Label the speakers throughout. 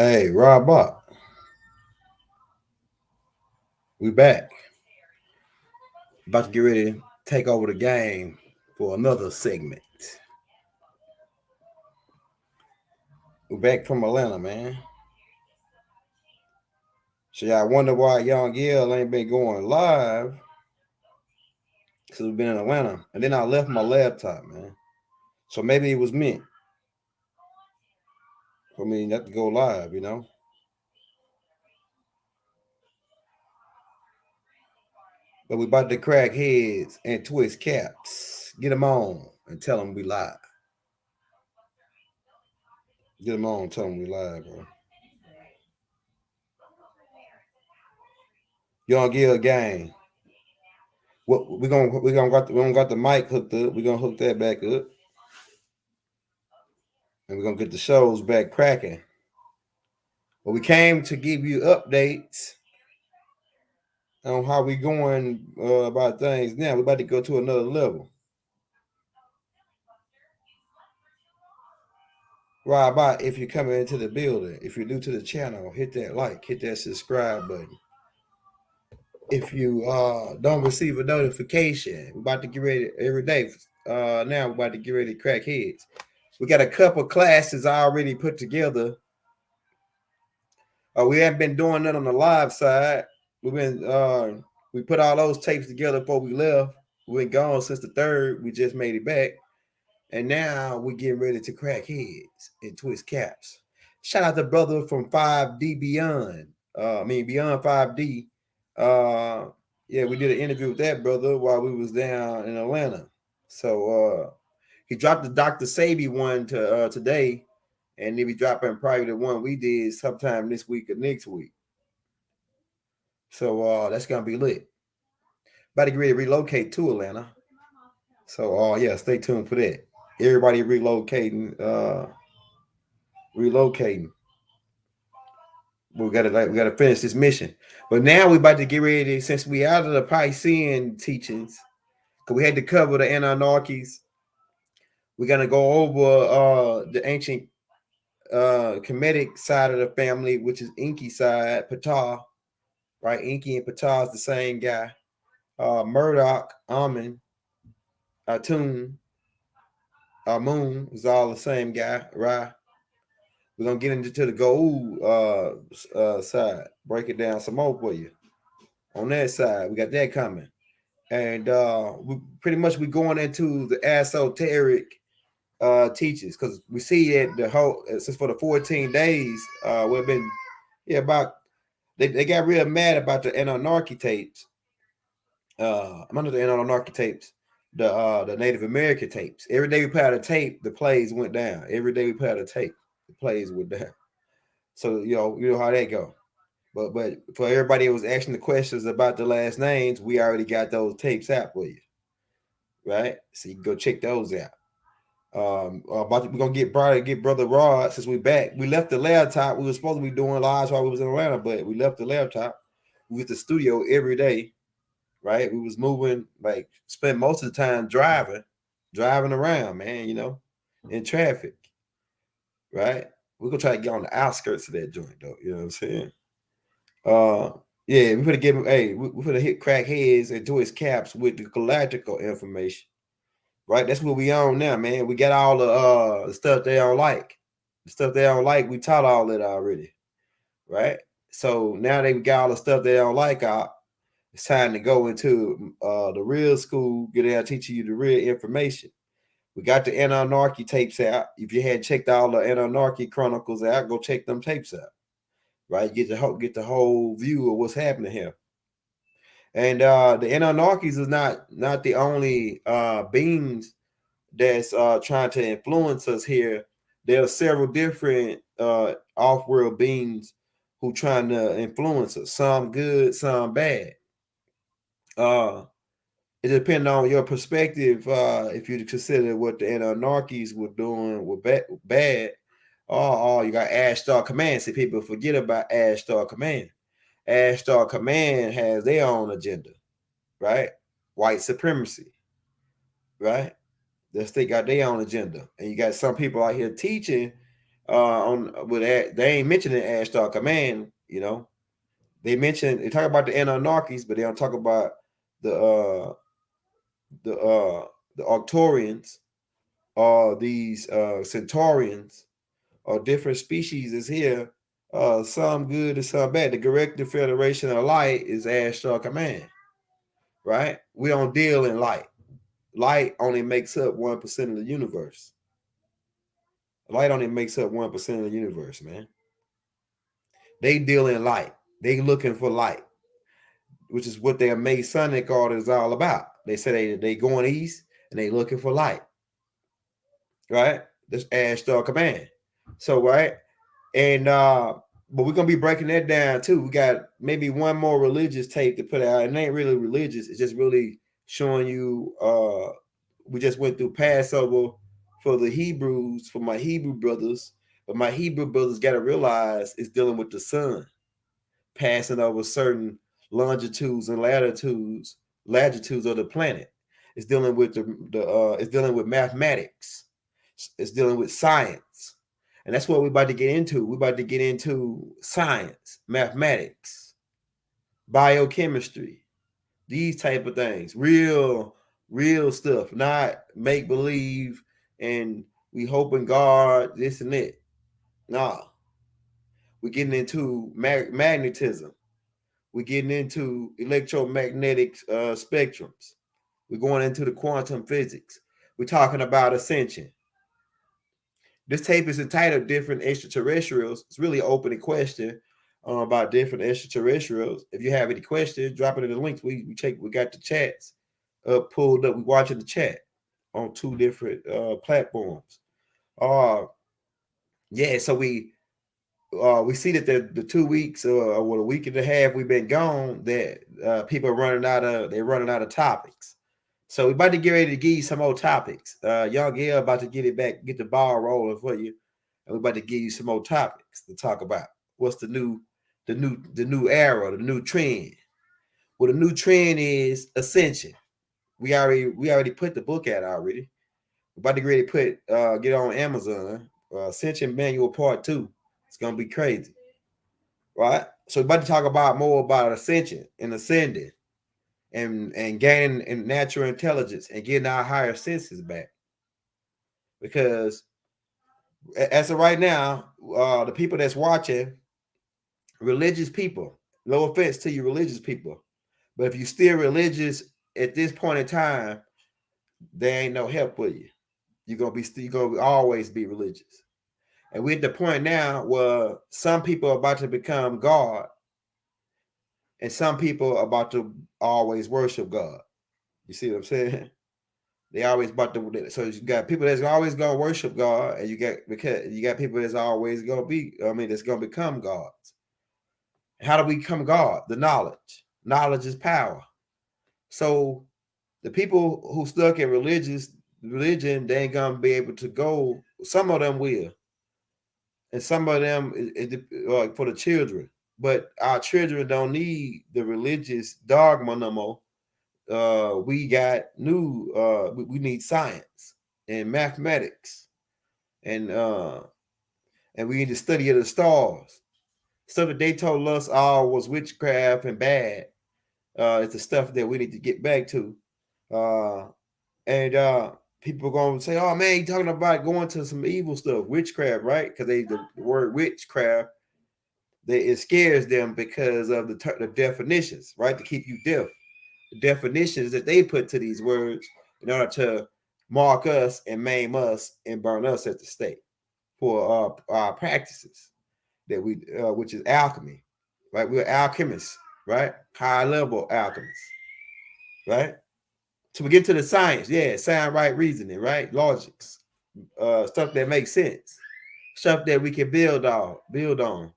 Speaker 1: Hey, Rob Bot, we back. About to get ready to take over the game for another segment. We're back from Atlanta, man. So y'all wonder why Young Yale ain't been going live because we've been in Atlanta. And then I left my laptop, man. So maybe it was meant for me not to go live, you know? But we about to crack heads and twist caps. Get them on and tell them we live. Get them on and tell them we live, bro. Young Yale gang. What we gonna got the mic hooked up. We're gonna hook that back up. And we're gonna get the shows back cracking. But we came to give you updates on how we going about things now. We're about to go to another level. Right about if you're coming into the building, if you're new to the channel, hit that like, hit that subscribe button. If you don't receive a notification, we're about to get ready every day. Now we're about to get ready to crack heads. We got a couple classes already put together. We haven't been doing that on the live side. We've been we put all those tapes together before we left. We've been gone since the third. We just made it back. And now we're getting ready to crack heads and twist caps. Shout out to brother from 5D Beyond. Beyond 5D. Yeah, we did an interview with that brother while we was down in Atlanta. So he dropped the Dr. Sabi one to today, and he'll be dropping probably the one we did sometime this week or next week. So that's gonna be lit. About to get ready to relocate to Atlanta. So yeah, stay tuned for that. Everybody relocating. We gotta finish this mission. But now we about to get ready, since we out of the Piscean teachings, because we had to cover the Anarchies. We're gonna go over the ancient Kemetic side of the family, which is Inky side, Ptah, right? Inky and Ptah is the same guy. Murdoch, Amun, Atun, Amun is all the same guy, right? We're gonna get into the gold side, break it down some more for you. On that side, we got that coming. And we pretty much we going into the esoteric teachings, because we see that the whole since for the 14 days, we've been about they got real mad about the Anunnaki tapes. I'm under the Anunnaki tapes, the Native American tapes. Every day we put out a tape, the plays went down. Every day we put out a tape, the plays went down. So you know how that go. But for everybody who was asking the questions about the last names, we already got those tapes out for you, right? So you can go check those out. We're gonna get brother Rod, since we back. We left the laptop. We were supposed to be doing lives while we was in Atlanta, but we left the laptop. We was at the studio every day, right? We was moving, like spent most of the time driving around, man. In traffic, right? We're gonna try to get on the outskirts of that joint, though. You know what I'm saying? Uh, yeah, we gonna give him. Hey, we gonna hit crack heads into his caps with the galactical information. Right, that's what we on now, man. We got all the stuff they don't like. The stuff they don't like, we taught all that already, right? So now they got all the stuff they don't like out. It's time to go into the real school, get out teaching you the real information. We got the Anarchy tapes out. If you had checked all the Anarchy Chronicles out, go check them tapes out. Right, get the whole view of what's happening here. And the Anarchies is not the only beings that's trying to influence us here. There are several different off-world beings who trying to influence us. Some good, some bad. It depends on your perspective. If you consider what the Anarchies were doing were bad, oh, you got Ashtar Command. See, people forget about Ashtar Command. Ashtar Command has their own agenda, right? White supremacy, right? They got their own agenda, and you got some people out here teaching on with that. They ain't mentioning Ashtar Command, you know. They talk about the Anunnakis, but they don't talk about the uh the uh the Arcturians or these Centaurians or different species is here. Some good and some bad. The Galactic Federation of Light is Ashtar Command, right? We don't deal in light. Light only makes up 1% of the universe. Light only makes up 1% of the universe, man. They deal in light. They looking for light, which is what their Masonic order is all about. They say they going east and they looking for light, right? That's Ashtar Command. So, right, and but we're gonna be breaking that down too. We got maybe one more religious tape to put out. It ain't really religious. It's just really showing you. We just went through Passover for the Hebrews, for my Hebrew brothers, but my Hebrew brothers got to realize it's dealing with the sun passing over certain longitudes and latitudes of the planet. It's dealing with it's dealing with mathematics. It's dealing with science. And that's what we're about to get into. We're about to get into science, mathematics, biochemistry, these type of things. Real stuff, not make believe and we hope in God, this and that. Nah. We're getting into magnetism. We're getting into electromagnetic spectrums. We're going into the quantum physics. We're talking about ascension. This tape is entitled Different Extraterrestrials. It's really an open question about different extraterrestrials. If you have any questions, drop it in the links. We got the chats pulled up. We're watching the chat on 2 different platforms. Yeah, so we see that the 2 weeks or a week and a half we've been gone, that people are running out of topics. So we're about to get ready to give you some more topics. Young Gail about to get the ball rolling for you, and we're about to give you some more topics to talk about. What's the new era, the new trend? Well, the new trend is ascension. We already put the book out already. We're about to get ready to get on Amazon. Ascension Manual Part 2. It's gonna be crazy. Right? So we're about to talk about more about ascension and ascending and gaining natural intelligence and getting our higher senses back. Because as of right now, the people that's watching, religious people, no offense to you religious people, but if you're still religious at this point in time, there ain't no help for you. You're gonna always be religious. And we're at the point now where some people are about to become God, and some people are about to always worship God. You see what I'm saying? They always about to. So you got people that's always gonna worship God, and you got people that's always gonna be. That's gonna become gods. How do we become God? The knowledge. Knowledge is power. So the people who stuck in religion, they ain't gonna be able to go. Some of them will, and some of them like for the children. But our children don't need the religious dogma no more. We got we need science and mathematics and we need to study of the stars. Stuff that they told us all was witchcraft and bad. It's the stuff that we need to get back to. And people are going to say, oh man, you talking about going to some evil stuff, witchcraft, right? Because the word witchcraft, it scares them because of the definitions, right? To keep you deaf. The definitions that they put to these words in order to mark us and maim us and burn us at the stake for our practices that which is alchemy, right? We're alchemists, right? High level alchemists, right? So we get to the science, yeah, sound right reasoning, right? Logics, stuff that makes sense, stuff that we can build on.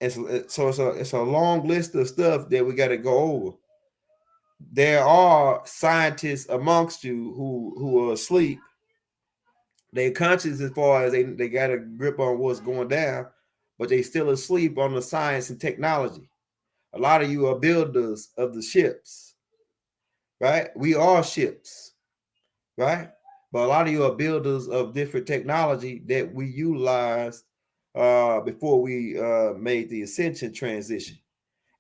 Speaker 1: And so it's a long list of stuff that we got to go over. There are scientists amongst you who are asleep. They're conscious as far as they got a grip on what's going down, but they still asleep on the science and technology. A lot of you are builders of the ships, right? We are ships, right? but a lot of you are builders of different technology that we utilized before we made the ascension transition.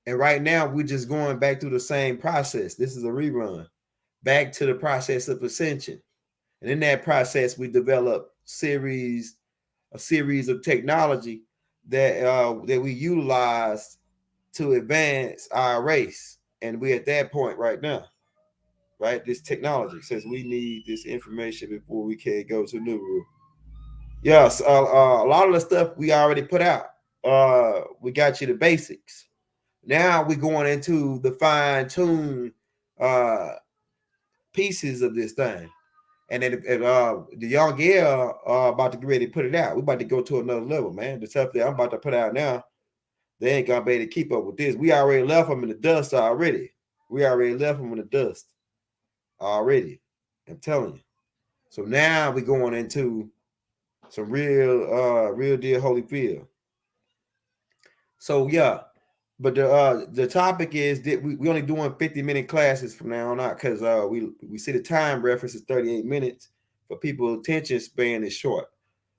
Speaker 1: And right now, we're just going back through the same process. This is a rerun back to the process of ascension. And in that process, we develop a series of technology that we utilize to advance our race. And we're at that point right now, right? This technology says we need this information before we can go to new rule. Yes, a lot of the stuff we already put out. We got you the basics. Now we're going into the fine-tuned uh, pieces of this thing. And then the young air about to get ready to put it out. We're about to go to another level, man. The stuff that I'm about to put out now, they ain't gonna be able to keep up with this. We already left them in the dust already. We already left them in the dust already. I'm telling you. So now we're going into some real deal Holyfield. So yeah, but the topic is that we only doing 50-minute classes from now on out because we see the time reference is 38 minutes, but people's attention span is short.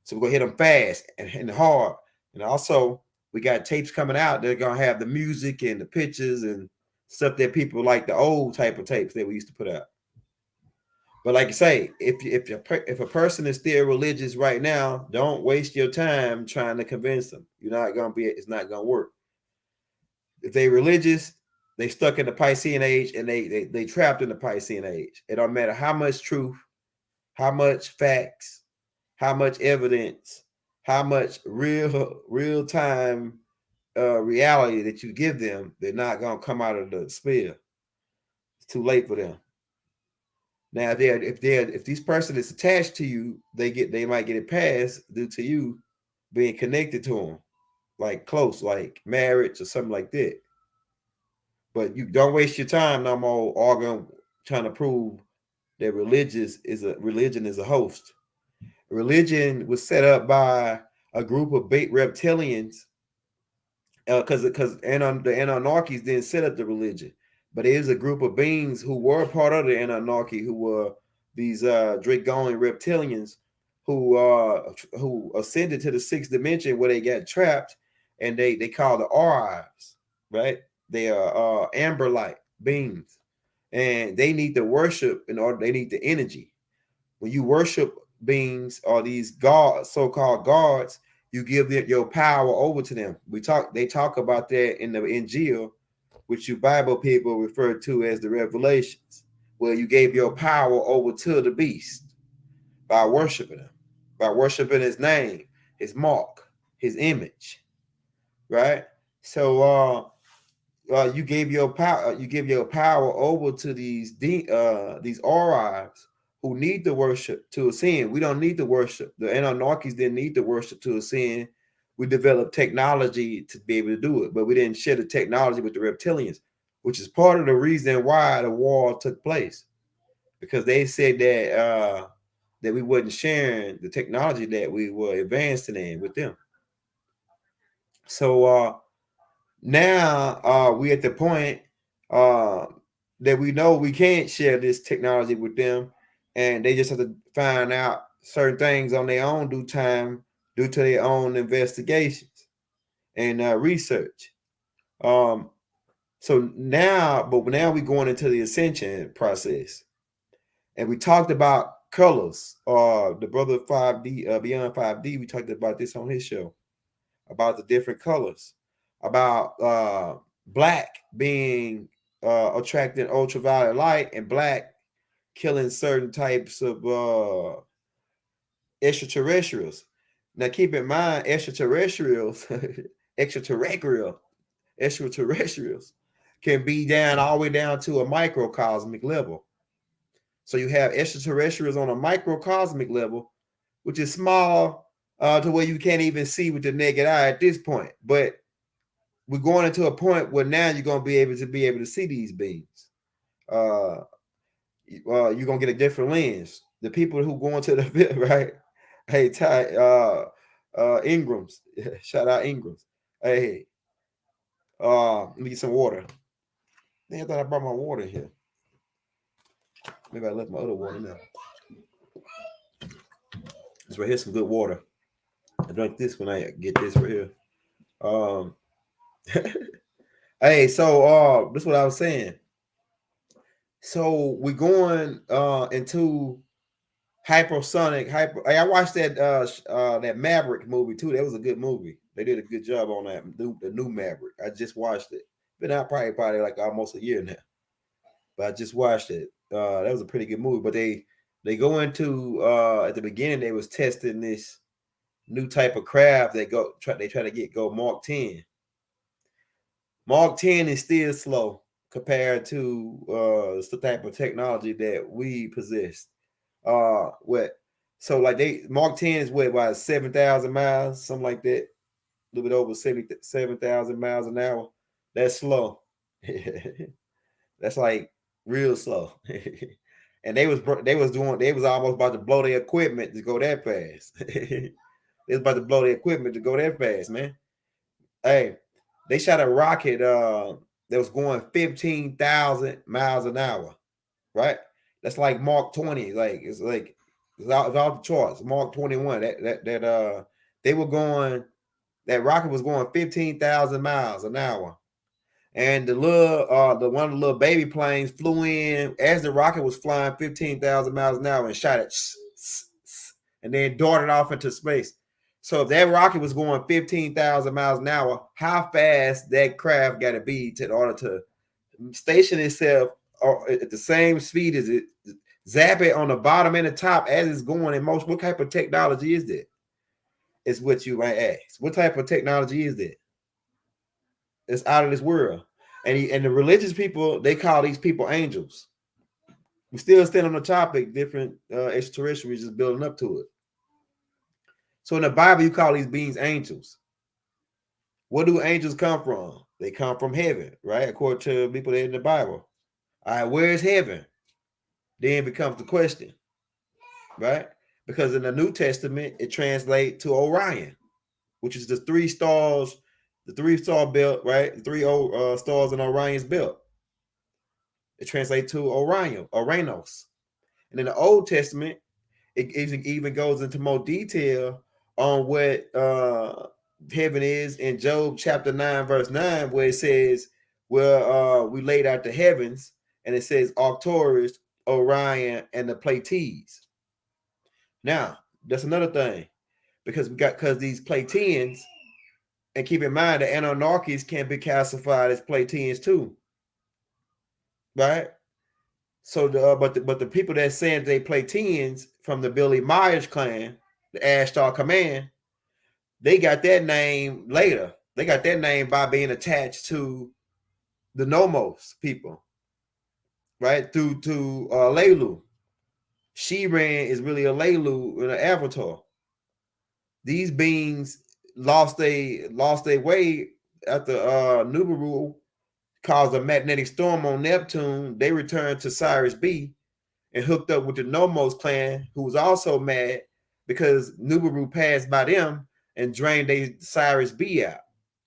Speaker 1: So we're gonna hit them fast and hard. And also we got tapes coming out. They're gonna have the music and the pictures and stuff that people like, the old type of tapes that we used to put out. But like you say, if a person is still religious right now, don't waste your time trying to convince them. You're not gonna be. It's not gonna work. If they religious, they stuck in the Piscean age and they trapped in the Piscean age. It don't matter how much truth, how much facts, how much evidence, how much real time reality that you give them. They're not gonna come out of the spell. It's too late for them. Now, if this person is attached to you, they might get it passed due to you being connected to them, like close, like marriage or something like that. But you don't waste your time no more arguing, trying to prove that religion is a host. Religion was set up by a group of bait reptilians because the Anunnakis didn't set up the religion, but it is a group of beings who were part of the Anunnaki, who were these Draconian reptilians who ascended to the sixth dimension where they got trapped, and they call the Orives, right? They are amber light beings, and they need to worship in order. They need the energy. When you worship beings or these gods, so-called gods, you give your power over to them. They talk about that in the Injil, which you Bible people refer to as the Revelations, where you gave your power over to the beast by worshiping him, by worshiping his name, his mark, his image, right? So you gave your power over to these Orives who need to worship to ascend. We don't need to worship. The Anunnakis didn't need to worship to ascend. We developed technology to be able to do it, but we didn't share the technology with the reptilians, which is part of the reason why the war took place, because they said that we wasn't sharing the technology that we were advancing in with them. So now we at the point uh, that we know we can't share this technology with them, and they just have to find out certain things on their own due time, due to their own investigations and research. Um, but now we're going into the ascension process, and we talked about colors. The brother 5D, Beyond 5D, we talked about this on his show, about the different colors, about black being attracting ultraviolet light, and black killing certain types of extraterrestrials. Now, keep in mind, extraterrestrials, extraterrestrial, extraterrestrials can be down all the way down to a microcosmic level. So you have extraterrestrials on a microcosmic level, which is small to where you can't even see with the naked eye at this point. But we're going into a point where now you're going to be able to see these beings. You're gonna get a different lens. The people who go into the right, hey Ty, Ingrams, shout out Ingrams. Hey, let me get some water. I thought I brought my water here. Maybe I left my other water now. This right here's some good water. I drink this when I get this right here. Um, hey, so this is what I was saying. So we're going into hypersonic hyper. Hey, I watched that Maverick movie too. That was a good movie. They did a good job on that. The new Maverick. I just watched it. Been out probably like almost a year now. But I just watched it. That was a pretty good movie. But they go into at the beginning they was testing this new type of craft that they try to get go Mark 10. Mark 10 is still slow compared to the type of technology that we possess. What so like they Mark 10 is what about 7,000 miles, something like that, a little bit over 77,000 miles an hour. That's slow. That's like real slow. And they was almost about to blow their equipment to go that fast. They was about to blow their equipment to go that fast, man. Hey, they shot a rocket that was going 15,000 miles an hour, right? That's like Mark 20. Like it's off the charts. Mark 21. That they were going, that rocket was going 15,000 miles an hour. And the one of the little baby planes flew in as the rocket was flying 15,000 miles an hour and shot it and then darted off into space. So if that rocket was going 15,000 miles an hour, how fast that craft got to be in order to station itself at the same speed as it, zap it on the bottom and the top as it's going in motion? What type of technology is that? Is what you might ask. What type of technology is that? It's out of this world. And the religious people, they call these people angels. We still stand on the topic, different extraterrestrials just building up to it. So in the Bible, you call these beings angels. Where do angels come from? They come from heaven, right? According to people that in the Bible. All right, where is heaven? Then becomes the question, right? Because in the New Testament, it translates to Orion, which is the three star belt, right? The three stars in Orion's belt. It translates to Orion, Oranos. And in the Old Testament, it even goes into more detail on what heaven is in Job chapter 9, verse 9, where it says, well, we laid out the heavens, and it says Arcturus, Orion, and the Pleiades. Now, that's another thing, because these Pleiadians, and keep in mind the Anunnakis can be classified as Pleiadians too, right? So but the people that saying they Pleiadians from the Billy Myers clan, the Ashtar Command, they got that name later. They got that name by being attached to the Nomos people, right? Through to Lelu. She-Ran is really a Lelu in an avatar. These beings lost their way after Nubaru caused a magnetic storm on Neptune. They returned to Sirius B and hooked up with the Nomos clan, who was also mad because Nubaru passed by them and drained their Sirius B out,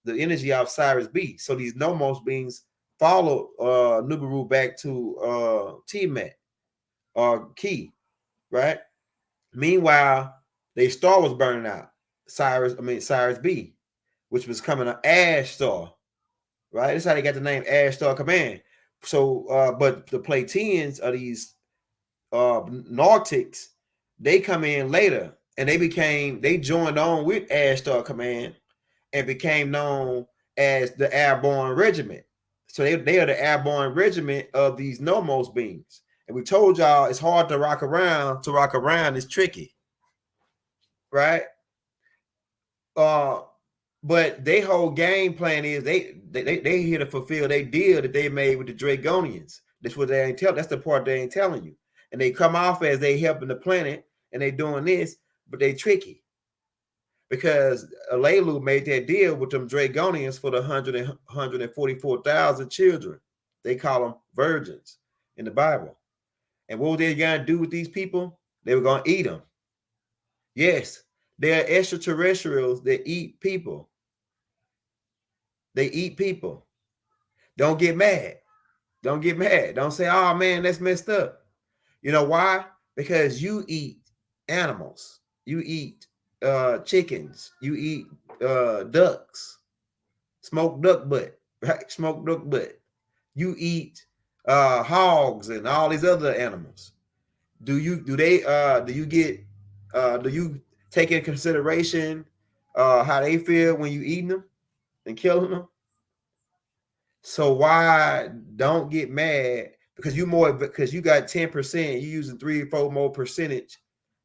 Speaker 1: the energy out of Sirius B. So these Nomos beings followed Nubaru back to T-Mat, Key, right? Meanwhile, their star was burning out, Sirius B, which was coming an ash star, right? That's how they got the name Ash Star Command. So, but the Pleiadians are these Nartics, they come in later and they joined on with Ashtar Command and became known as the Airborne Regiment. So they are the Airborne Regiment of these Nomos beings. And we told y'all it's hard to rock around. To rock around is tricky, right? But their whole game plan is they here to fulfill their deal that they made with the Dragonians. That's what they ain't tell. That's the part they ain't telling you. And they come off as they helping the planet and they doing this, but they tricky because Alelu made that deal with them Dragonians for the 144,000 children. They call them virgins in the Bible. And what were they gonna do with these people? They were gonna eat them. Yes, they are extraterrestrials that eat people. They eat people. Don't get mad. Don't get mad. Don't say, oh man, that's messed up. You know why? Because you eat animals. You eat chickens. You eat ducks, smoked duck butt, right? Smoked duck butt. You eat hogs and all these other animals. Do you take in consideration how they feel when you eating them and killing them? So why don't get mad because you got 10%, you using 3 or 4 more percentage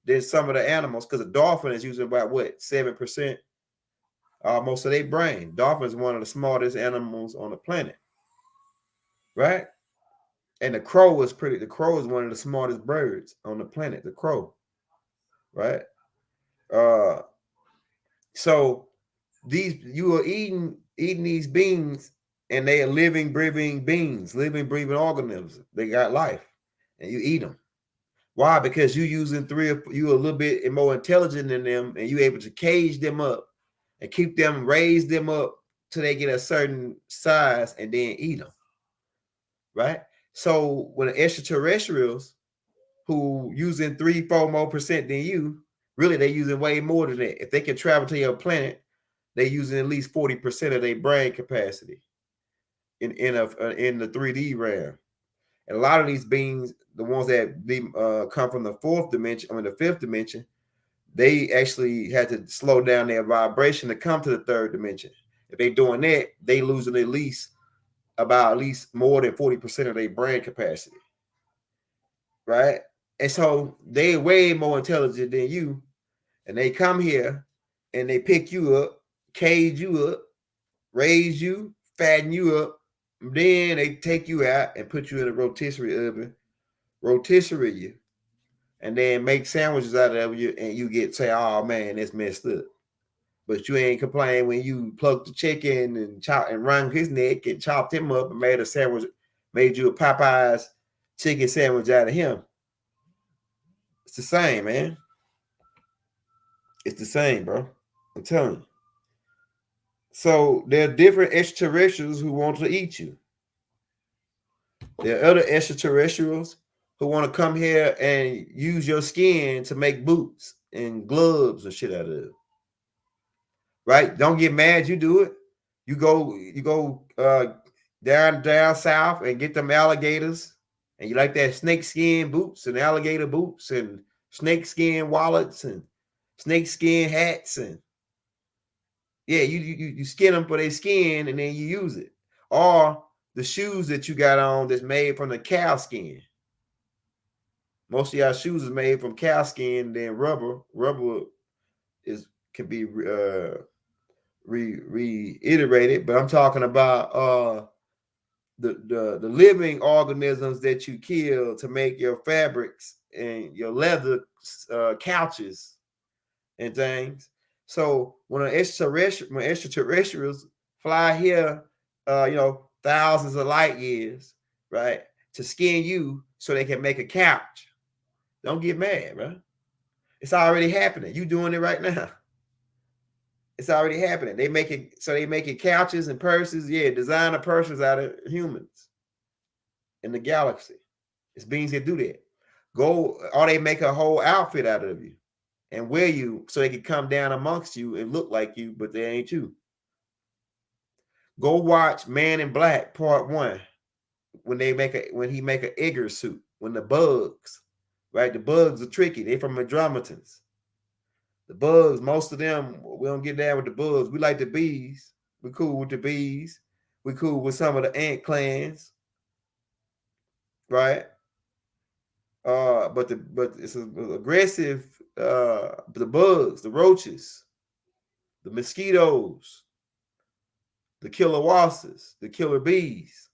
Speaker 1: than some of the animals, because a dolphin is using about what, 7%, most of their brain. Dolphin is one of the smartest animals on the planet, right? And the crow is one of the smartest birds on the planet, the crow, right? Uh so these you are eating these beings, and they are living, breathing beings, living, breathing organisms. They got life, and you eat them. Why? Because you a little bit more intelligent than them, and you able to cage them up and keep them, raise them up till they get a certain size, and then eat them, right? So when the extraterrestrials who using 3 4 more% than you, really they using way more than that. If they can travel to your planet, they using at least 40% of their brain capacity in the 3D realm. And a lot of these beings, the ones that come from the fourth dimension, the fifth dimension, they actually had to slow down their vibration to come to the third dimension. If they doing that, they losing at least more than 40% of their brain capacity, right? And so they way more intelligent than you, and they come here and they pick you up, cage you up, raise you, fatten you up, then they take you out and put you in a rotisserie oven, rotisserie you, and then make sandwiches out of you, and you get say, "Oh man, that's messed up." But you ain't complain when you plucked the chicken and chop and wrung his neck and chopped him up and made a sandwich, made you a Popeyes chicken sandwich out of him. It's the same, man. It's the same, bro. I'm telling you. So there are different extraterrestrials who want to eat you. There are other extraterrestrials who want to come here and use your skin to make boots and gloves and shit out of it. Right? Don't get mad. You do it. You go down south and get them alligators, and you like that snake skin boots and alligator boots and snake skin wallets and snake skin hats, and yeah, you skin them for their skin, and then you use it. Or the shoes that you got on that's made from the cow skin. Most of y'all shoes is made from cow skin, then rubber. Rubber can be reiterated, but I'm talking about the living organisms that you kill to make your fabrics and your leather couches and things. So when extraterrestrials fly here, thousands of light years, right, to skin you so they can make a couch, don't get mad, bro. It's already happening. You doing it right now. It's already happening. They making couches and purses, yeah, designer purses out of humans in the galaxy. It's beings that do that. Or they make a whole outfit out of you and wear you so they can come down amongst you and look like you, but they ain't you. Go watch Man in Black Part 1 when he make an Edgar suit. When the bugs, right? The bugs are tricky. They from Andrometans. The bugs, most of them, we don't get down with the bugs. We like the bees. We cool with the bees. We cool with some of the ant clans, right? But it's aggressive. The bugs, the roaches, the mosquitoes, the killer wasps, the killer bees.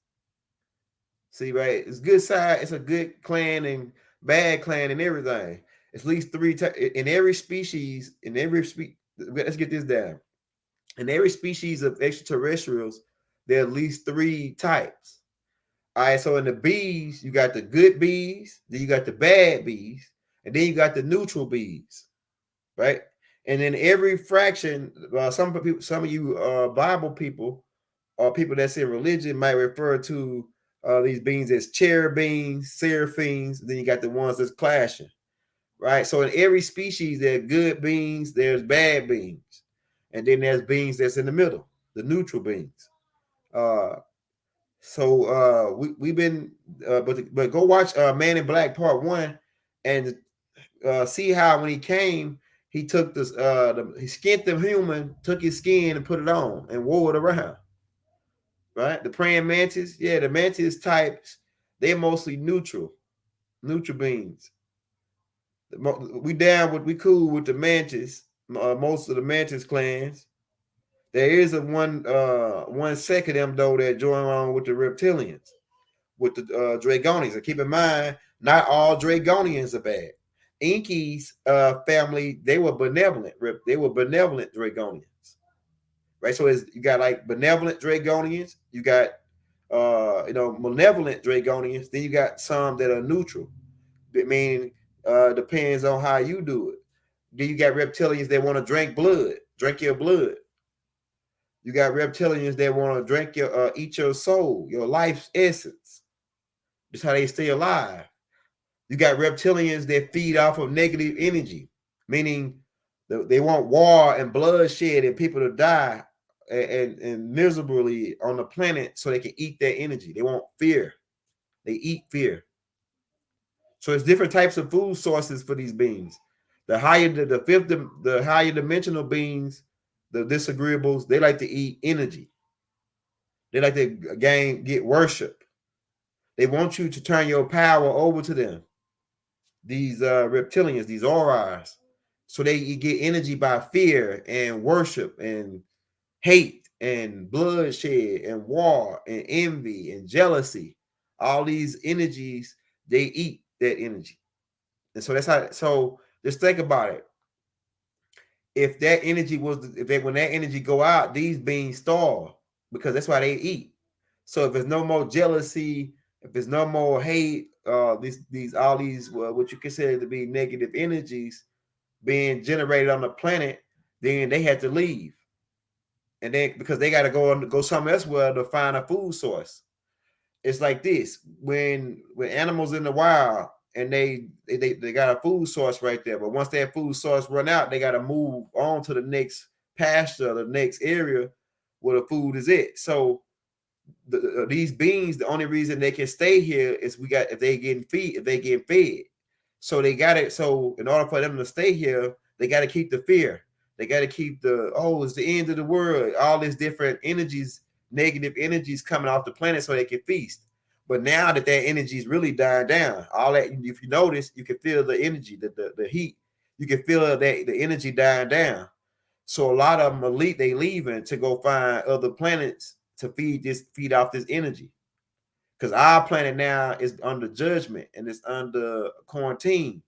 Speaker 1: See, right? It's good side. It's a good clan and bad clan and everything. At least in every species. Let's get this down. In every species of extraterrestrials, there are at least 3 types. All right, so in the bees, you got the good bees, then you got the bad bees, and then you got the neutral bees, right? And in every fraction, some of you Bible people or people that's in religion might refer to these beings as cherubins, seraphims. Then you got the ones that's clashing, right? So in every species, there are good beings, there's bad beings, and then there's beings that's in the middle, the neutral beings. Uh, we've been, but go watch Man in Black Part 1, and see how when he came, he took this, he skinned the human, took his skin and put it on and wore it around. Right, the praying mantis, yeah, the mantis types, they're mostly neutral beings. We cool with the mantis, most of the mantis clans. There is a one sect of them though that join along with the reptilians, with the Dragonians. And keep in mind, not all Dragonians are bad. Inky's family, they were benevolent. They were benevolent Dragonians, right? So you got like benevolent Dragonians, you got malevolent Dragonians. Then you got some that are neutral, meaning depends on how you do it. Then you got reptilians that want to drink your blood. You got reptilians that want to drink eat your soul, your life's essence. That's how they stay alive. You got reptilians that feed off of negative energy, meaning they want war and bloodshed and people to die and miserably on the planet so they can eat that energy. They want fear. They eat fear. So it's different types of food sources for these beings. The higher the higher dimensional beings, the disagreeables, they like to eat energy. They like to get worship. They want you to turn your power over to them. These reptilians, these auras, so they get energy by fear and worship and hate and bloodshed and war and envy and jealousy. All these energies, they eat that energy. And so that's how. So just think about it. If that energy when that energy go out, these beings starve because that's why they eat. So if there's no more jealousy, if there's no more hate, these all these what you consider to be negative energies being generated on the planet, then they had to leave, and then because they got to go somewhere else where to find a food source. It's like this: when animals in the wild and they got a food source right there, but once that food source run out, they got to move on to the next pasture, the next area where the food is at. So these beings, the only reason they can stay here is if they get fed. So they got it. So in order for them to stay here, they got to keep the fear. They got to keep it's the end of the world. All these different energies, negative energies coming off the planet, so they can feast. But now that energy is really dying down, all that, if you notice, you can feel the energy, the heat. You can feel that the energy dying down. So a lot of them they leaving to go find other planets to feed off this energy. Because our planet now is under judgment and it's under quarantine.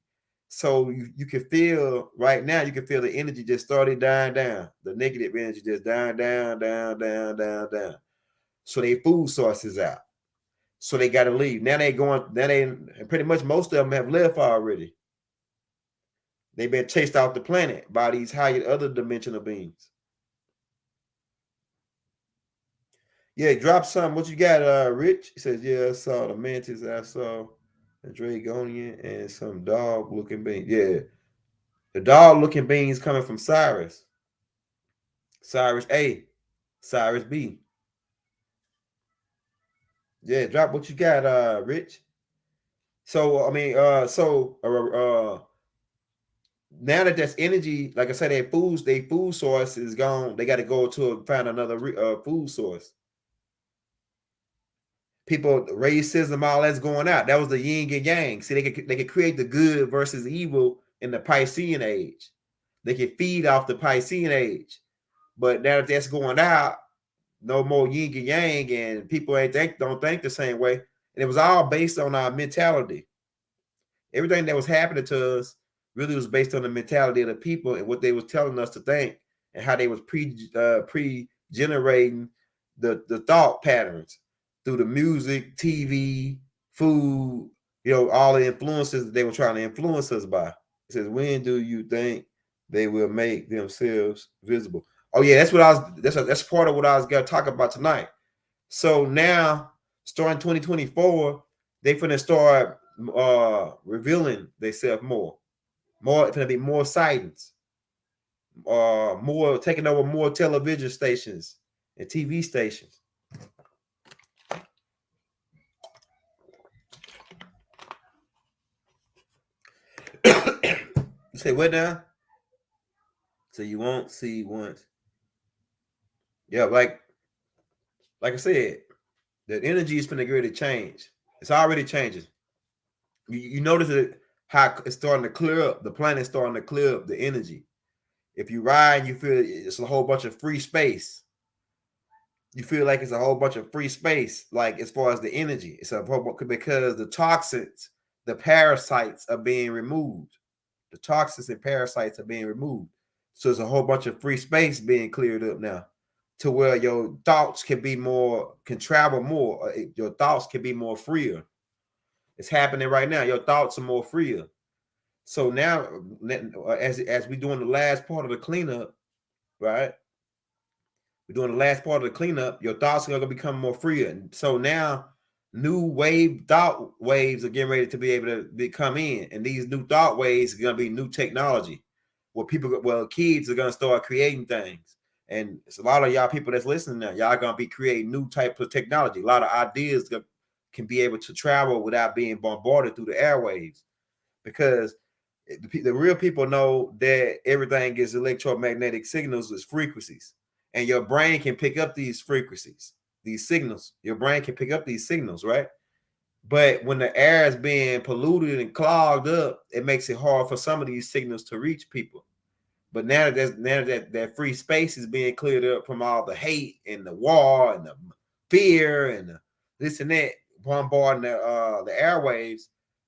Speaker 1: So you can feel right now, you can feel the energy just started dying down. The negative energy just dying down, down, down, down, down. So their food sources out. So they got to leave. Now they pretty much most of them have left already. They've been chased off the planet by these higher other dimensional beings. Yeah, drop some. What you got, Rich? He says, yeah, I saw the mantis, I saw a Dragonian and some dog looking beings. Yeah. The dog looking beings coming from Cyrus. Cyrus A. Cyrus B. Yeah, drop what you got, Rich. So I mean, now that that's energy, like I said, their food source is gone. They got to go to find another food source. People, racism, all that's going out. That was the yin and yang. See, they could create the good versus evil in the Piscean age. They could feed off the Piscean age, but now that that's going out, no more yin and yang, and people don't think the same way. And it was all based on our mentality. Everything that was happening to us really was based on the mentality of the people and what they was telling us to think and how they was pre generating the thought patterns through the music, TV, food, all the influences that they were trying to influence us by. It says, when do you think they will make themselves visible? Oh yeah, that's part of what I was gonna talk about tonight. So now, starting 2024, they finna start revealing themselves more. More, it's gonna be more sightings, more taking over more television stations and TV stations. You say what now? So you won't see once. Yeah, like I said, the energy is gonna get ready to change. It's already changing. You notice it how it's starting to clear up. The planet's starting to clear up the energy. If you ride, you feel it's a whole bunch of free space. You feel like it's a whole bunch of free space, like as far as the energy. It's a whole because the toxins, the parasites are being removed. The toxins and parasites are being removed. So there's a whole bunch of free space being cleared up now, to where your thoughts can travel more. Your thoughts can be more freer. It's happening right now. Your thoughts are more freer. So now, as we doing the last part of the cleanup, right? We're doing the last part of the cleanup. Your thoughts are going to become more free, and so now new thought waves are getting ready to be able to come in, and these new thought waves are going to be new technology, where kids are going to start creating things, and it's a lot of y'all people that's listening now. Y'all going to be creating new types of technology. A lot of ideas can be able to travel without being bombarded through the airwaves, because the real people know that everything is electromagnetic signals as frequencies, and your brain can pick up these frequencies, these signals. Your brain can pick up these signals, right? But when the air is being polluted and clogged up, it makes it hard for some of these signals to reach people. But now that free space is being cleared up from all the hate and the war and the fear and this and that bombarding the airwaves,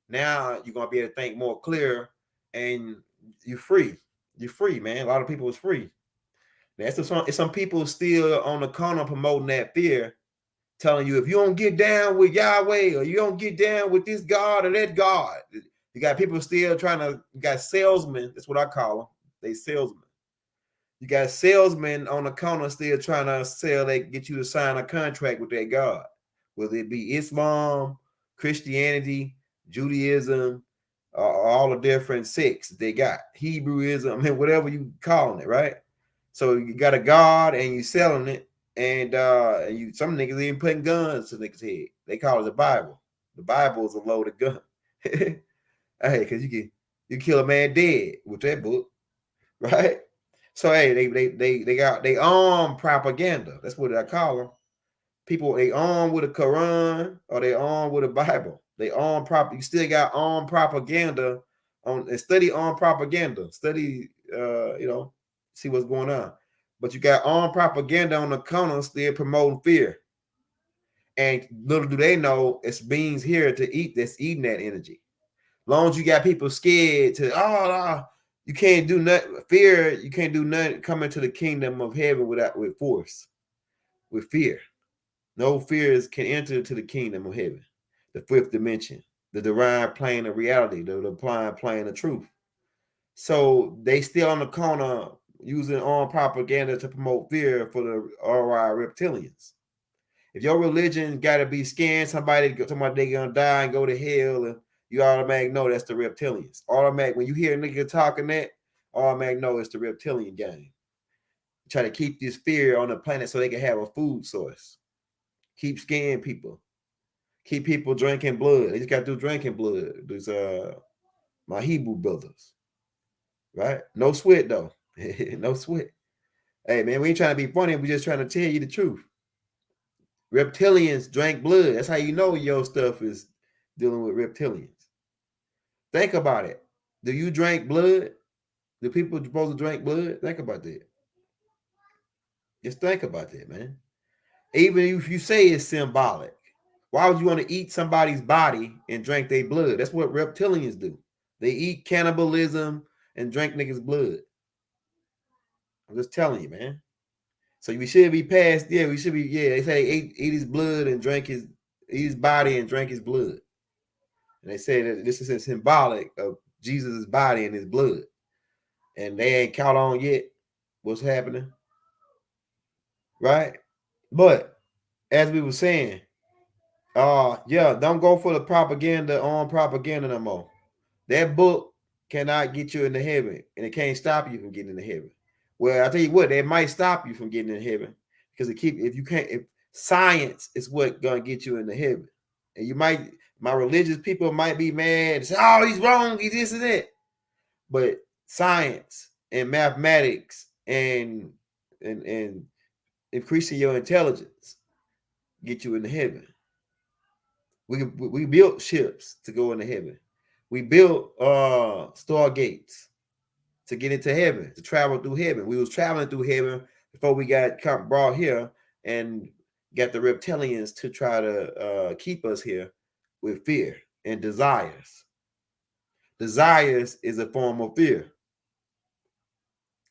Speaker 1: now you're gonna be able to think more clear, and you're free. You're free, man. A lot of people is free. That's some people still on the corner promoting that fear, telling you if you don't get down with Yahweh or you don't get down with this God or that God. You got people still you got salesmen. That's what I call them. They salesmen. You got salesmen on the corner still trying to sell. They get you to sign a contract with that God, whether it be Islam, Christianity, Judaism, all the different sects they got, Hebrewism, and whatever you calling it, right? So you got a God and you selling it, and you some niggas even putting guns to niggas' head. They call it the Bible. The Bible is a loaded gun. Hey, because you kill a man dead with that book, right? So hey, they got they arm propaganda. That's what I call them. People they arm with a Quran or they arm with a Bible. They arm prop. You still got arm propaganda on and study arm propaganda. Study, see what's going on. But you got arm propaganda on the corner still promoting fear. And little do they know, it's beings here to eat that's eating that energy. Long as you got people scared to, you can't do nothing. Fear, you can't do nothing. Come into the kingdom of heaven with force, with fear. No fears can enter into the kingdom of heaven, the fifth dimension, the divine plane of reality, the divine plane of truth. So they still on the corner using armed propaganda to promote fear for the RI reptilians. If your religion got to be scaring somebody they gonna die and go to hell, and you automatically know that's the reptilians. Automatic when you hear a nigga talking that, automatic know it's the reptilian game. Try to keep this fear on the planet so they can have a food source. Keep scaring people. Keep people drinking blood. They just got through drinking blood. There's my Hebrew brothers, right? No sweat though. No sweat. Hey man, we ain't trying to be funny. We just trying to tell you the truth. Reptilians drank blood. That's how you know your stuff is dealing with reptilians. Think about it. Do you drink blood? Do people supposed to drink blood? Think about that. Just think about that, man. Even if you say it's symbolic, why would you want to eat somebody's body and drink their blood? That's what reptilians do. They eat cannibalism and drink niggas' blood. I'm just telling you, man. So we should be past, we should be, they say eat his blood and eat his body and drink his blood. And they say that this is symbolic of Jesus' body and his blood. And they ain't caught on yet what's happening. Right? But as we were saying, don't go for the propaganda on propaganda no more. That book cannot get you into heaven, and it can't stop you from getting into heaven. Well, I tell you what, it might stop you from getting in heaven because if you can't, if science is what gonna get you into heaven, and you might, my religious people might be mad and say, "Oh, he's wrong, he's this and that," but science and mathematics and increasing your intelligence get you into heaven. We built ships to go into heaven. We built stargates to get into heaven, to travel through heaven. We was traveling through heaven before we got brought here and got the reptilians to try to keep us here with fear and desires. Desires is a form of fear.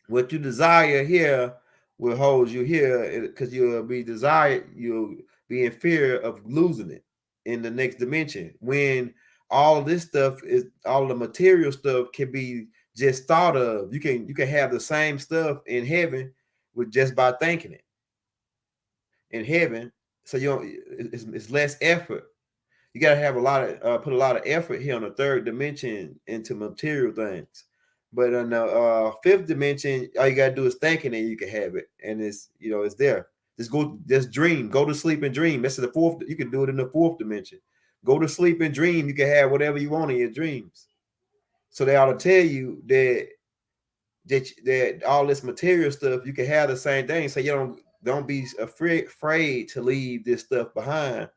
Speaker 1: What you desire here will hold you here because you'll be in fear of losing it in the next dimension. When all this stuff is, all the material stuff can be just thought of. You can have the same stuff in heaven with just by thinking it in heaven. So you don't, it's less effort. You got to have a lot of put a lot of effort here on the third dimension into material things. But on the fifth dimension, all you gotta do is thinking, and you can have it, and it's there. Just dream, go to sleep and dream. That's the fourth. You can do it in the fourth dimension. Go to sleep and dream. You can have whatever you want in your dreams. So they ought to tell you that all this material stuff, you can have the same thing. So you don't be afraid to leave this stuff behind.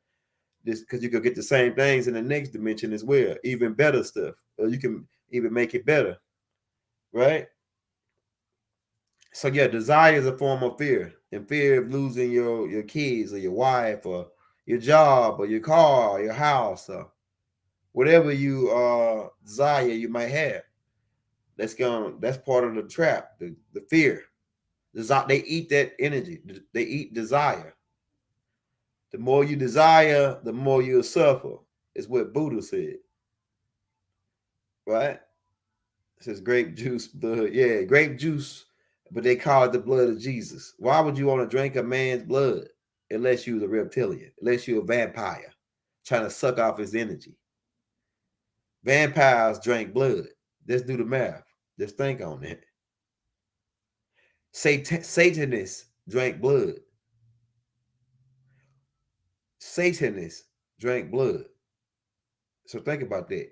Speaker 1: This because you could get the same things in the next dimension as well, even better stuff, or you can even make it better, right? So yeah, desire is a form of fear, and fear of losing your kids or your wife or your job or your car or your house or whatever you desire you might have. That's part of the trap, the fear. They eat that energy. They eat desire. The more you desire, the more you'll suffer. Is what Buddha said, right? It says grape juice, blood. Yeah, grape juice, but they call it the blood of Jesus. Why would you want to drink a man's blood unless you're a reptilian, unless you're a vampire trying to suck off his energy? Vampires drink blood. Let's do the math. Just think on that. Satanists drank blood. Satanists drank blood. So think about that.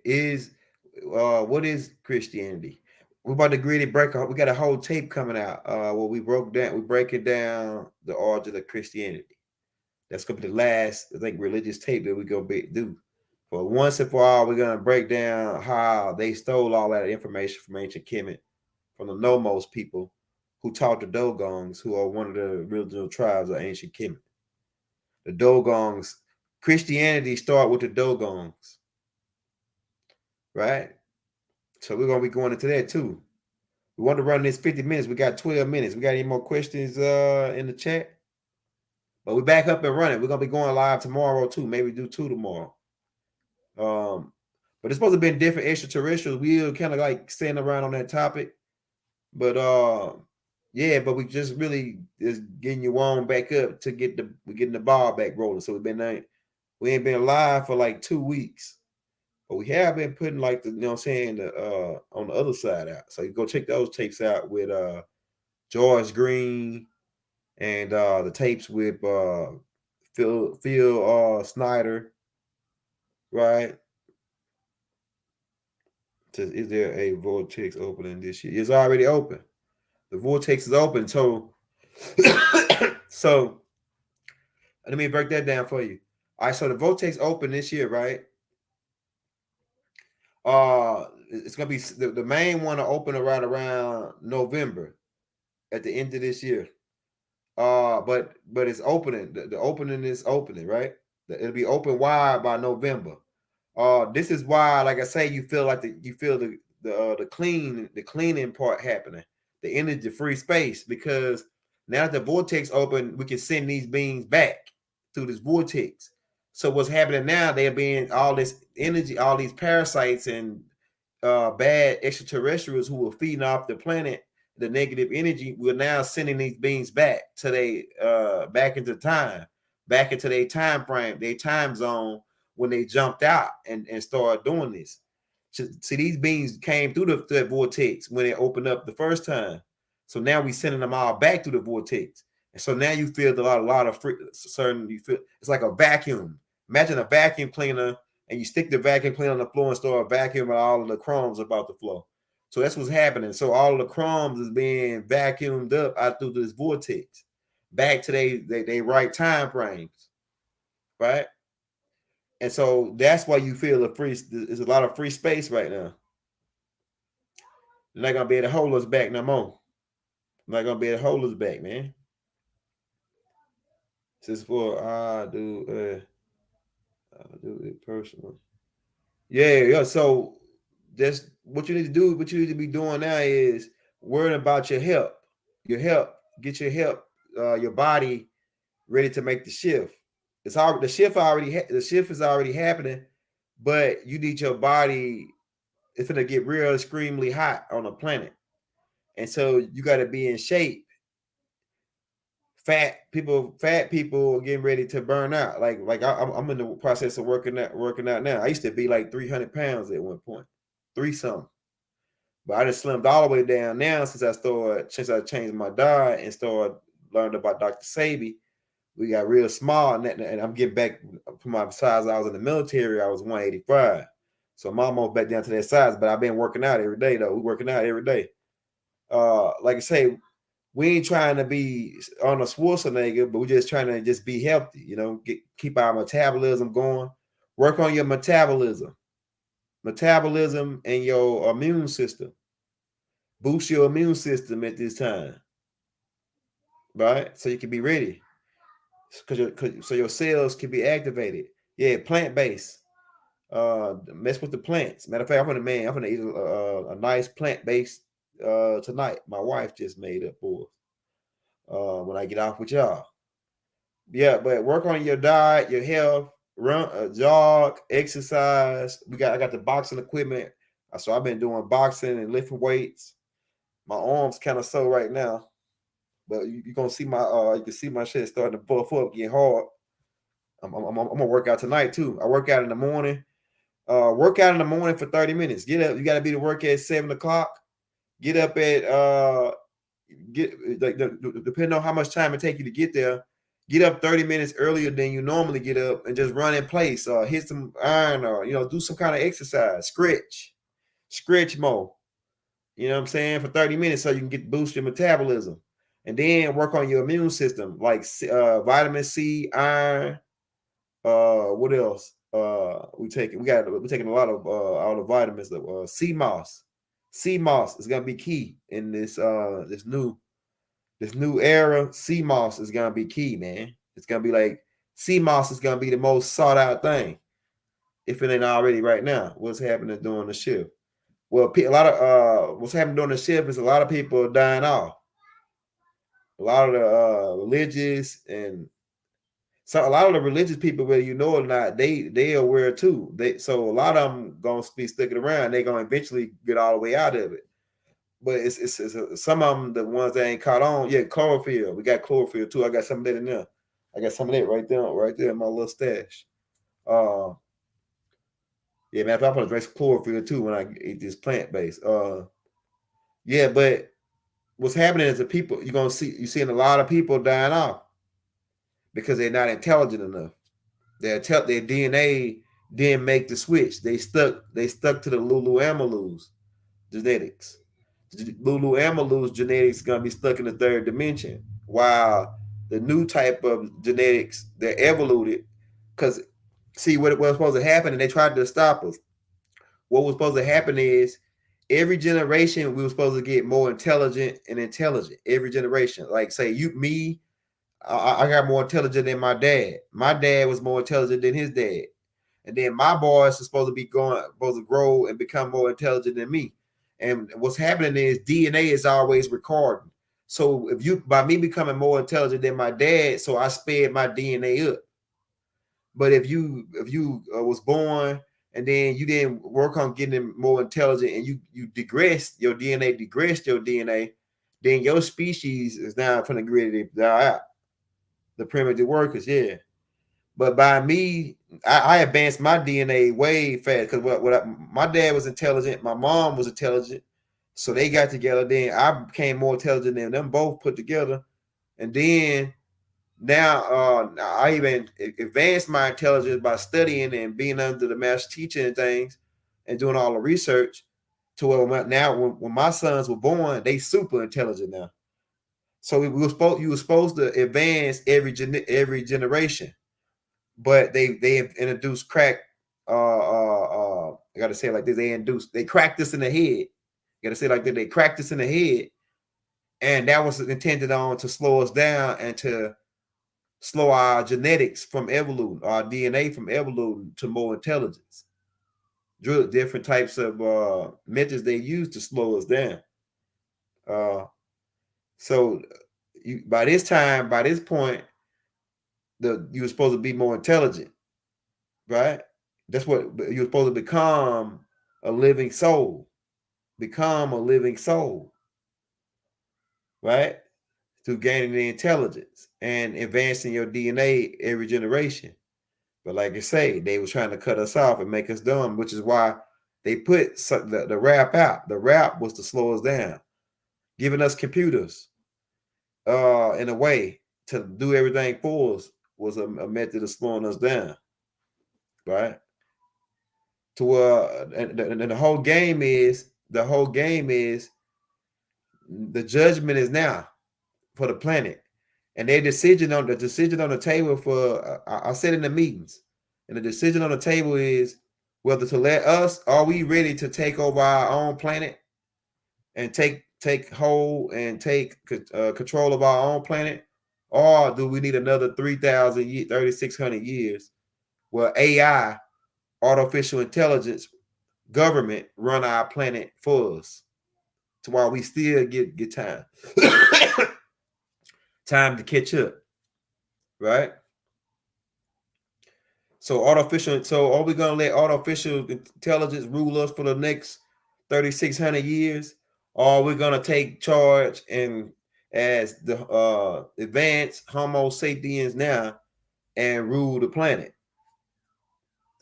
Speaker 1: What is Christianity? We're about to really break. We got a whole tape coming out. Where we breaking down the origin of Christianity. That's gonna be the last, I think, religious tape that we're gonna do. For once and for all, we're gonna break down how they stole all that information from ancient Kemet, from the Nomos people who taught the Dogongs, who are one of the original tribes of ancient Kemet. The Dogongs, Christianity started with the Dogongs, right? So we're gonna be going into that too. We want to run this 50 minutes. We got 12 minutes. We got any more questions in the chat? But we're back up and running. We're gonna be going live tomorrow too. Maybe do 2 tomorrow. But it's supposed to be different extraterrestrials. We were kind of like standing around on that topic. But yeah, but we just really is getting you on back up to we're getting the ball back rolling. So we ain't been live for like 2 weeks. But we have been putting like the, what I'm saying, on the other side out. So you go check those tapes out with George Green and the tapes with Phil Snyder, right? Says, is there a vortex opening this year? It's already open. The vortex is open. So so let me break that down for you. All right, so the vortex open this year, right? It's gonna be the main one to open right around November at the end of this year. But it's opening. The opening is opening, right? It'll be open wide by November. This is why, like I say, you feel like the cleaning part happening, the energy, free space, because now that the vortex open, we can send these beings back through this vortex. So what's happening now? They're being all this energy, all these parasites and bad extraterrestrials who are feeding off the planet, the negative energy. We're now sending these beings back to back into time, back into their time frame, their time zone when they jumped out and started doing this. See, these beings came through that vortex when it opened up the first time. So now we sending them all back through the vortex. And so now you feel a lot of certain, you feel it's like a vacuum. Imagine a vacuum cleaner and you stick the vacuum cleaner on the floor and start vacuuming all of the crumbs about the floor. So that's what's happening. So all of the crumbs is being vacuumed up out through this vortex back to they right time frames, right? And so that's why you feel there's a lot of free space right now. They're not gonna be able to hold us back no more. They're not gonna be able to hold us back, man. This is for I do it personally. Yeah. So that's what you need to do. What you need to be doing now is worrying about your health. Your health. Get your health, your body ready to make the shift. It's already the shift is already happening, but you need your body. It's gonna get real extremely hot on the planet, and so you got to be in shape. Fat people are getting ready to burn out. I'm in the process of working out now. I used to be like 300 pounds at one point, three something, but I just slimmed all the way down now since I changed my diet and started learning about Dr. Sabi. We got real small, and I'm getting back to my size. I was in the military. I was 185, so I'm almost back down to that size. But I've been working out every day though. We working out every day. Like I say, we ain't trying to be on a Schwarzenegger, but we're just trying to just be healthy, keep our metabolism going, work on your metabolism and your immune system, boost your immune system at this time, right? So you can be ready, so your cells can be activated. Yeah, plant-based. Mess with the plants. Matter of fact, I'm gonna eat a nice plant-based tonight. My wife just made up for us. When I get off with y'all. Yeah, but work on your diet, your health, run, jog, exercise. I got the boxing equipment, so I've been doing boxing and lifting weights. My arms kind of sore right now, but you gonna see you can see my shit starting to buff up, get hard. I'm gonna work out tonight too. I work out in the morning. Work out in the morning for 30 minutes. Get up. You got to be to work at 7 o'clock. Get up at depending on how much time it take you to get there, get up 30 minutes earlier than you normally get up and just run in place, hit some iron, or do some kind of exercise, stretch more, you know what I'm saying, for 30 minutes so you can get boost your metabolism, and then work on your immune system, like vitamin C, iron, what else, we're taking a lot of all the vitamins, sea moss. Sea moss is gonna be key in this new era. Sea moss is gonna be key, man. It's gonna be like sea moss is gonna be the most sought out thing, if it ain't already right now. What's happening during the shift? Well, a lot of what's happening during the shift is a lot of people are dying off. A lot of the religious and so a lot of the religious people, whether you know or not, they are aware too. So a lot of them gonna be sticking around. They gonna eventually get all the way out of it. But it's some of them, the ones that ain't caught on. Yeah, chlorophyll. We got chlorophyll too. I got some of that in there. I got some of that right there in my little stash. Yeah, man, I'm gonna drink some chlorophyll too when I eat this plant based. Yeah, but what's happening is you seeing a lot of people dying off because they're not intelligent enough. Their DNA didn't make the switch. They stuck to the Lulu Amalus genetics. Lulu Amalus genetics gonna be stuck in the third dimension, while the new type of genetics they're evoluted. Because see what was supposed to happen, and they tried to stop us. What was supposed to happen is every generation we were supposed to get more intelligent and intelligent. Every generation, like say me, I got more intelligent than my dad. My dad was more intelligent than his dad. And then my boys are supposed to grow and become more intelligent than me. And what's happening is DNA is always recording. So by me becoming more intelligent than my dad, so I sped my DNA up. But if you was born and then you didn't work on getting more intelligent and you digressed your DNA, then your species is now going to ready to die out. The primitive workers, yeah. But by me, I advanced my DNA way fast because my dad was intelligent, my mom was intelligent, so they got together. Then I became more intelligent than them both put together, and then now I even advanced my intelligence by studying and being under the master teacher and things, and doing all the research. To where now, when my sons were born, they super intelligent now. So you were supposed to advance every generation, but they introduced crack. I gotta say it like this: they cracked us in the head. Gotta say it like that: they cracked us in the head, and that was intended on to slow us down and to slow our genetics from evolution, our DNA from evolution to more intelligence. Different types of methods they use to slow us down. Uh, so by this point, you were supposed to be more intelligent, right? That's what you're supposed to become, a living soul. Become a living soul, right? Through gaining the intelligence and advancing your DNA every generation. But like I say, they was trying to cut us off and make us dumb, which is why they put the rap out. The rap was to slow us down, giving us computers in a way to do everything for us was a method of slowing us down, right? To and the whole game is the judgment is now for the planet, and the decision on the table for I said in the meetings, and the decision on the table is whether to let us, are we ready to take over our own planet and take hold and take control of our own planet, or do we need another 3,600 years where AI, artificial intelligence, government run our planet for us, to while we still get time time to catch up, right? So are we gonna let artificial intelligence rule us for the next 3,600 years? Or are we gonna take charge and as the advanced Homo sapiens now and rule the planet?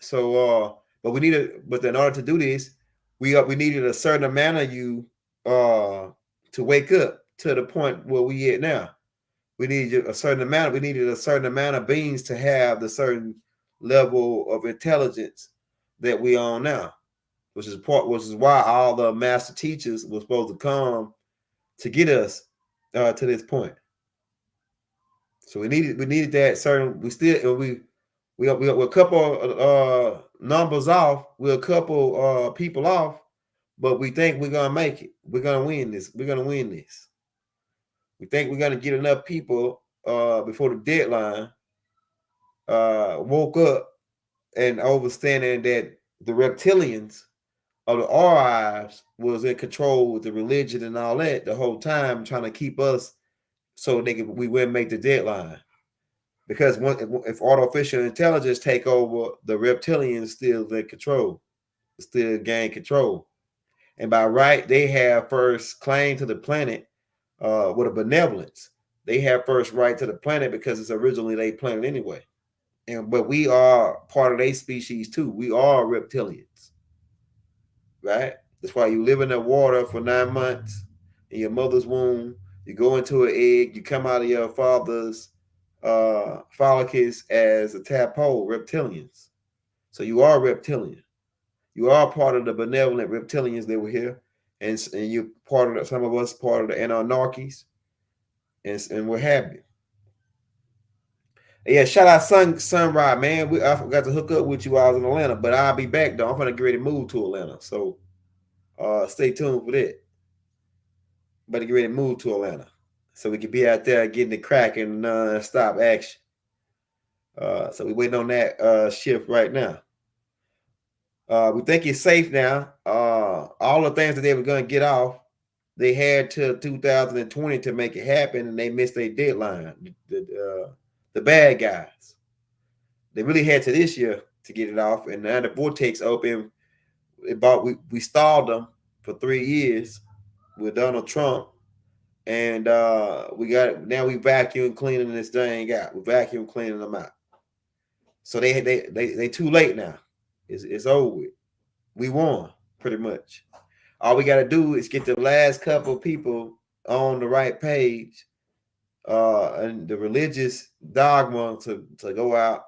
Speaker 1: So but in order to do this, we needed a certain amount of you to wake up to the point where we at now. We needed a certain amount of beings to have the certain level of intelligence that we on now, which is why all the master teachers were supposed to come to get us to this point. So we needed that certain. We're a couple numbers off. We're a couple people off, but we think we're gonna make it. We're gonna win this. We're gonna win this. We think we're gonna get enough people before the deadline woke up and understanding that the reptilians of the RIs was in control with the religion and all that the whole time, trying to keep us so we wouldn't make the deadline. Because if artificial intelligence take over, the reptilians still in control, still gain control, and by right they have first claim to the planet with a benevolence. They have first right to the planet because it's originally their planet anyway. But we are part of their species too. We are reptilians, right? That's why you live in the water for 9 months in your mother's womb. You go into an egg. You come out of your father's follicles as a tadpole, reptilians. So you are reptilian. You are part of the benevolent reptilians that were here, and you're part of some of us part of the Anunnakis, and we're happy. Yeah, shout out Sunrise, man. I forgot to hook up with you while I was in Atlanta, but I'll be back though. I'm gonna get ready to move to Atlanta, so stay tuned for that. Better get ready to move to Atlanta, so we can be out there getting the crack and non-stop action. So we waiting on that shift right now. We think it's safe now. All the things that they were gonna get off, they had till 2020 to make it happen, and they missed their deadline. The bad guys. They really had to this year to get it off, and now the vortex open. We stalled them for 3 years with Donald Trump, and we got now we vacuum cleaning this thing out. We vacuum cleaning them out. So they too late now. It's over with. We won pretty much. All we got to do is get the last couple of people on the right page, and the religious dogma to go out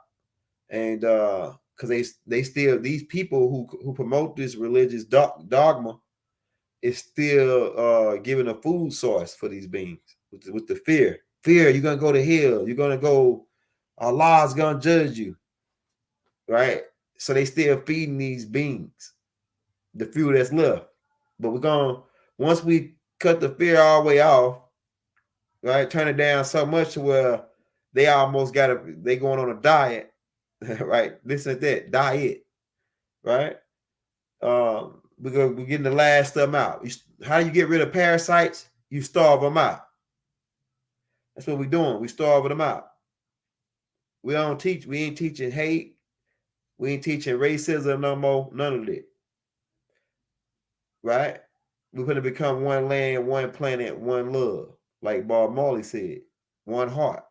Speaker 1: and because they still, these people who promote this religious dogma is still giving a food source for these beings with the fear. Fear, you're gonna go to hell. You're gonna go. Allah's gonna judge you, right? So they still feeding these beings the few that's left. But we're gonna, once we cut the fear all the way off, right? Turn it down so much to where they almost they going on a diet, right? Listen to that diet, right? We're getting the last of them out. How do you get rid of parasites? You starve them out. That's what we're doing. We starving them out. We don't teach. We ain't teaching hate. We ain't teaching racism no more. None of it. Right? We're going to become one land, one planet, one love. Like Bob Marley said, one heart.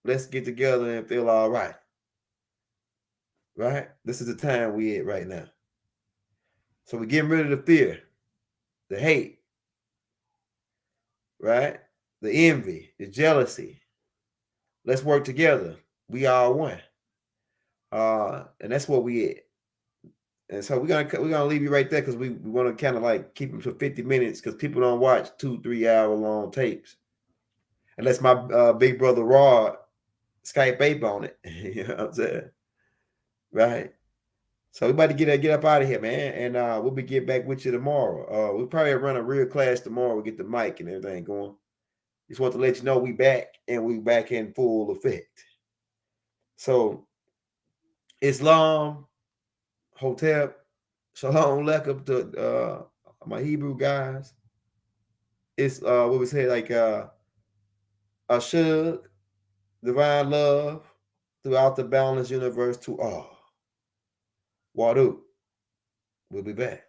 Speaker 1: Let's get together and feel all right. Right? This is the time we at right now. So we're getting rid of the fear, the hate, right? The envy, the jealousy. Let's work together. We all one. And that's what we at. And so we're gonna leave you right there because we want to kind of like keep them to 50 minutes because people don't watch 2-3 hour long tapes. Unless my big brother Rod Skype ape on it. You know what I'm saying? Right. So we about to get up out of here, man. And we'll be get back with you tomorrow. We'll probably run a real class tomorrow. We'll get the mic and everything going. Just want to let you know we back and we back in full effect. So Islam, Hotel, Shalom Aleichem to my Hebrew guys. It's what we say, like Ashug, divine love throughout the balanced universe to all. Wadu. We'll be back.